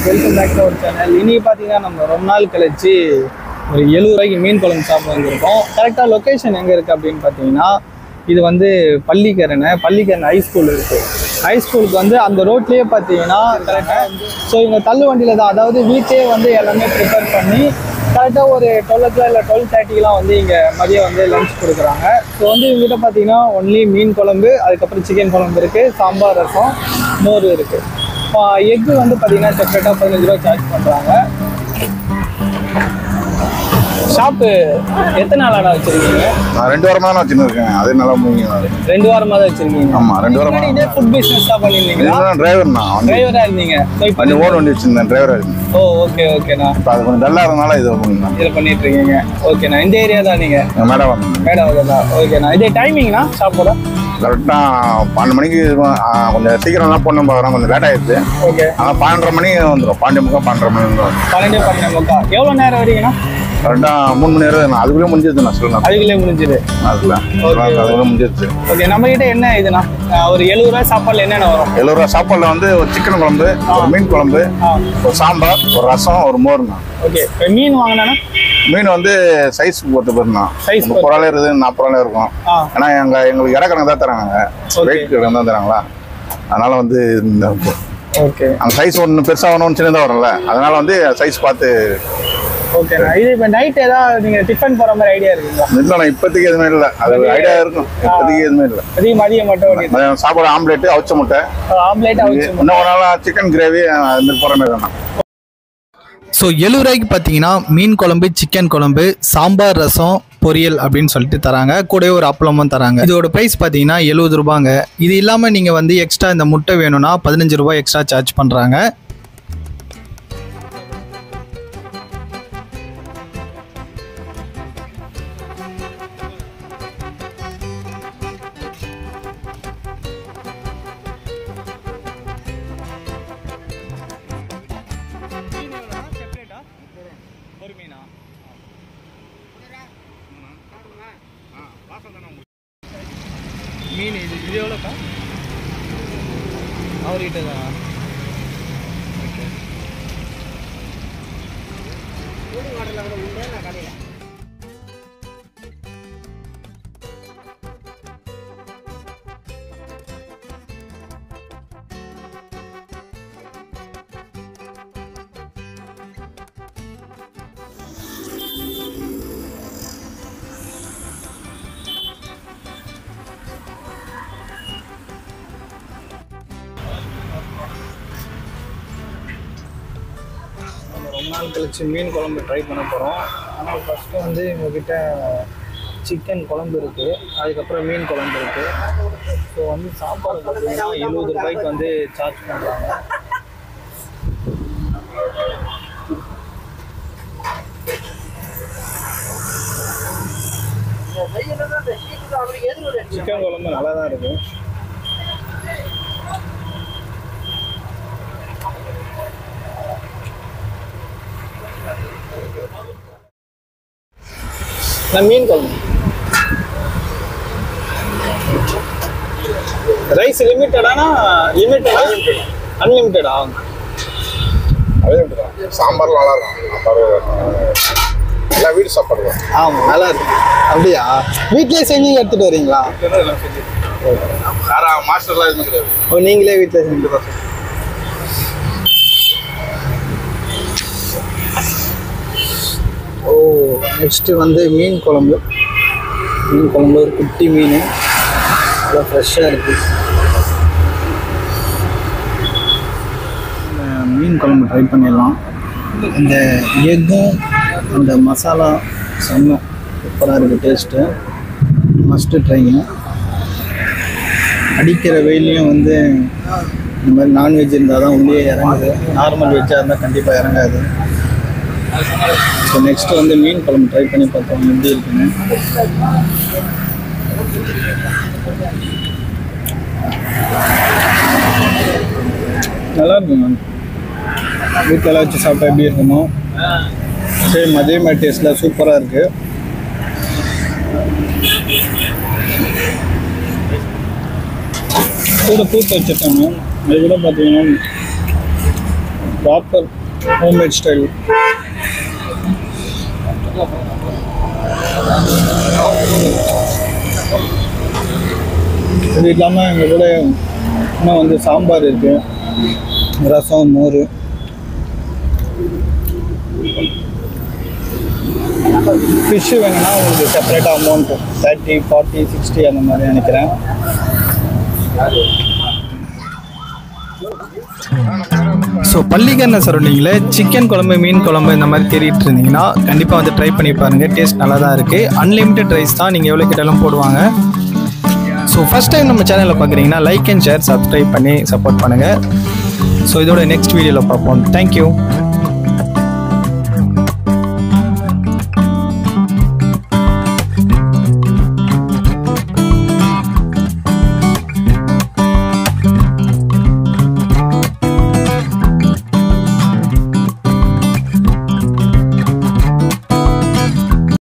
Welcome back to our channel. இன்னைக்கு பார்த்தீங்கன்னா நம்ம ரொம்ப நாள் கழிச்சு ஒரு 70 ரூபாய்க்கு மீன் குழம்பு சாப்பிட வந்திருக்கோம். கரெக்டாக லொக்கேஷன் எங்கே இருக்குது அப்படின்னு பார்த்தீங்கன்னா, இது வந்து பள்ளிக்கரணை ஹைஸ்கூல் இருக்குது. ஹைஸ்கூலுக்கு வந்து அந்த ரோட்லேயே பார்த்தீங்கன்னா கரெக்டாக ஸோ இவங்க தள்ளு வண்டியில் தான், அதாவது வீட்லேயே வந்து எல்லாமே ப்ரிப்பேர் பண்ணி கரெக்டாக ஒரு 12 இல்லை 12:30 வந்து இங்கே மதியம் வந்து லஞ்ச் கொடுக்குறாங்க. ஸோ வந்து இவங்ககிட்ட பார்த்தீங்கன்னா ஒன்லி மீன் குழம்பு, அதுக்கப்புறம் சிக்கன் குழம்பு இருக்குது, சாம்பார், ரசம், மோர் இருக்குது. எக்கு வந்து பார்த்தீங்கன்னா செப்பரேட்டாக 15 ரூபா சார்ஜ் பண்ணுறாங்க. ஷாப்பு எத்தனை நாளாக வச்சுருக்கீங்க? நான் 2 வாரமாக தான் வச்சுருக்கேன். அதே நல்லா 2 வாரமாக தான் வச்சுருக்கீங்க? ஆமாம், 2 வாரமாக. இதே ஃபுட் பிஸ்னஸ் தான் பண்ணியிருந்தீங்களா? டிரைவராக இருந்தீங்க. இப்போ ஓன் வண்டி வச்சுருந்தேன், டிரைவராக இருந்தேன். ஓ, ஓகே ஓகேண்ணா. இப்போ அது கொஞ்சம் டல்லாக இருந்தனால இதை பண்ணிட்டு இருக்கீங்க. ஓகேண்ணா. இந்த ஏரியா தான் நீங்கள்? மேடம் தான். ஓகேண்ணா. இதே டைமிங்ண்ணா ஷாப்போட? கரெக்டாக 12 மணிக்கு கொஞ்சம் சீக்கிரம்லாம் பொண்ணு பார்க்குறோம், கொஞ்சம் லேட் ஆகிடுது. ஓகே. ஆனால் 12:30 மணி வந்துடும். 12:30 மணி வந்துடும். 12:30. எவ்வளோ நேரம் வரீங்கண்ணா? கரெக்டாக 3 மணி நேரம். அதுக்குள்ளே முடிஞ்சிருது. நான் சொல்லலாம், அதுக்குள்ளே முடிஞ்சிது. அதுக்குள்ளே முடிஞ்சிருச்சு. ஓகே. நம்ம கிட்ட என்ன இதுண்ணா, ஒரு 70 ரூபாய் சாப்பாடுல என்னென்ன வரும்? 70 ரூபா சாப்பாடில் வந்து ஒரு சிக்கன் குழம்பு, ஒரு மீன் குழம்பு, ஒரு சாம்பார், ஒரு ரசம், ஒரு மோர்ண்ணா. ஓகே. இப்போ மீன் வாங்கினா மீன் வந்து சைஸ் பொறுத்து போயிருந்தா, 30 ரூபாயில இருக்குது, 40 ரூபாயில இருக்கும். ஏன்னா எங்களுக்கு இடக்கணக்கு தான் தராங்க, வெயிட் கணக்கு தான் தராங்களா, அதனால வந்து ஓகே அந்த சைஸ் ஒன்று பெருசாக ஒன்று சின்னதாக வரும்ல, அதனால வந்து சைஸ் பார்த்து. ஓகேண்ணா. இது இப்போ நைட் ஏதாவது நீங்கள் டிஃபன் போகிற மாதிரி ஐடியா இருக்குங்களா? இல்லைண்ணா, இப்போதைக்கு எதுவுமே இல்லை. அது ஐடியா இருக்கும், இப்போதைக்கு எதுவுமே இல்லை. மதியம் மட்டும் சாப்பாடு ஆம்லேட்டு, அவிச்ச முட்டை, இன்னும் ஒரு நாள் சிக்கன் கிரேவி அது மாதிரி போகிற மாதிரி தானே. ஸோ 70 ரூபாய்க்கு பார்த்தீங்கன்னா மீன் குழம்பு, சிக்கன் குழம்பு, சாம்பார், ரசம், பொரியல் அப்படின்னு சொல்லிட்டு தராங்க. கூடவே ஒரு அப்பளமும் தராங்க. இதோட ப்ரைஸ் பார்த்தீங்கன்னா 70 ரூபாங்க. இது இல்லாமல் நீங்கள் வந்து எக்ஸ்ட்ரா இந்த முட்டை வேணும்னா 15 ரூபாய் எக்ஸ்ட்ரா சார்ஜ் பண்ணுறாங்க. மீன் இது எவ்வளோக்கா? அவர்கிட்ட தான். ஓகே. ரொம்ப நாள் கழிச்சு மீன் குழம்பு ட்ரை பண்ண போகிறோம். ஆனால் ஃபஸ்ட்டு வந்து எங்ககிட்ட சிக்கன் குழம்பு இருக்குது, அதுக்கப்புறம் மீன் குழம்பு இருக்குது. ஸோ வந்து சாப்பாடு பார்த்தீங்கன்னா 70 ரூபாய்க்கு வந்து சார்ஜ் பண்ணுறாங்க. சிக்கன் குழம்பு நல்லா தான் இருக்குது. மீன் குழம்பு ரைஸ் லிமிட்டடானா? லிமிட்டடா அன்லிமிட்டடா? சாம்பார் நல்லா இருக்கும், எல்லாம் வீடு சாப்பாடு. ஆமாம், நல்லா இருக்கும். அப்படியா? வீட்லேயே செஞ்சு எடுத்துகிட்டு வரீங்களா? வேற மாஸ்டர்லாம் எதுவும் கிடையாது. ஓ, நீங்களே வீட்டில் செஞ்சு தான். ஓ, நெக்ஸ்ட்டு வந்து மீன் குழம்பு. ஒரு குட்டி மீன், நல்லா ஃப்ரெஷ்ஷாக இருக்குது. மீன் குழம்பு ட்ரை பண்ணிடலாம். இந்த எக்கும் அந்த மசாலா செம்ம சூப்பராக இருக்குது, டேஸ்ட்டு மஸ்ட்டு ட்ரைங்க. அடிக்கிற வெயிலையும் வந்து இந்த மாதிரி நான்வெஜ் இருந்தால் தான் உள்ளே இறங்குது. நார்மல் வெஜ்ஜாக இருந்தால் கண்டிப்பாக இறங்காது. ஸோ நெக்ஸ்ட்டு வந்து மீன் குழம்பு ட்ரை பண்ணி பார்த்தோம் எப்படி இருக்குன்னு. நல்லா இருக்குங்க. வீட்டில் வச்சு சாப்பிட்டா எப்படி இருக்குமோ சேம் அதே மாதிரி டேஸ்ட்டில் சூப்பராக இருக்குது. கூட பூத்து வச்சுருக்காங்க. அது கூட பார்த்தீங்கன்னா ப்ராப்பர் ஹோம்மேட் ஸ்டைல். இது இல்லாமல் எங்கள் கூட இன்னும் வந்து சாம்பார் இருக்குது, ரசம், மோர். ஃபிஷ்ஷு வேணும்னா உங்களுக்கு செப்பரேட்டாக அமௌண்ட்டு 30, 40, 60 அந்த மாதிரி நினைக்கிறேன். ஸோ பள்ளிக்கரணை சரௌண்டிங்கில் சிக்கன் குழம்பு, மீன் குழம்பு இந்த மாதிரி தேடிட்டு இருந்தீங்கன்னா கண்டிப்பாக வந்து ட்ரை பண்ணி பாருங்கள். டேஸ்ட் நல்லா தான் இருக்குது. அன்லிமிட்டெட் ரைஸ் தான், நீங்கள் எவ்வளோ கேட்டாலும் போடுவாங்க. ஸோ ஃபஸ்ட் டைம் நம்ம சேனலில் பார்க்குறீங்கன்னா லைக் அண்ட் ஷேர், சப்ஸ்கிரைப் பண்ணி சப்போர்ட் பண்ணுங்கள். ஸோ இதோட நெக்ஸ்ட் வீடியோவில் பார்ப்போம். தேங்க்யூ.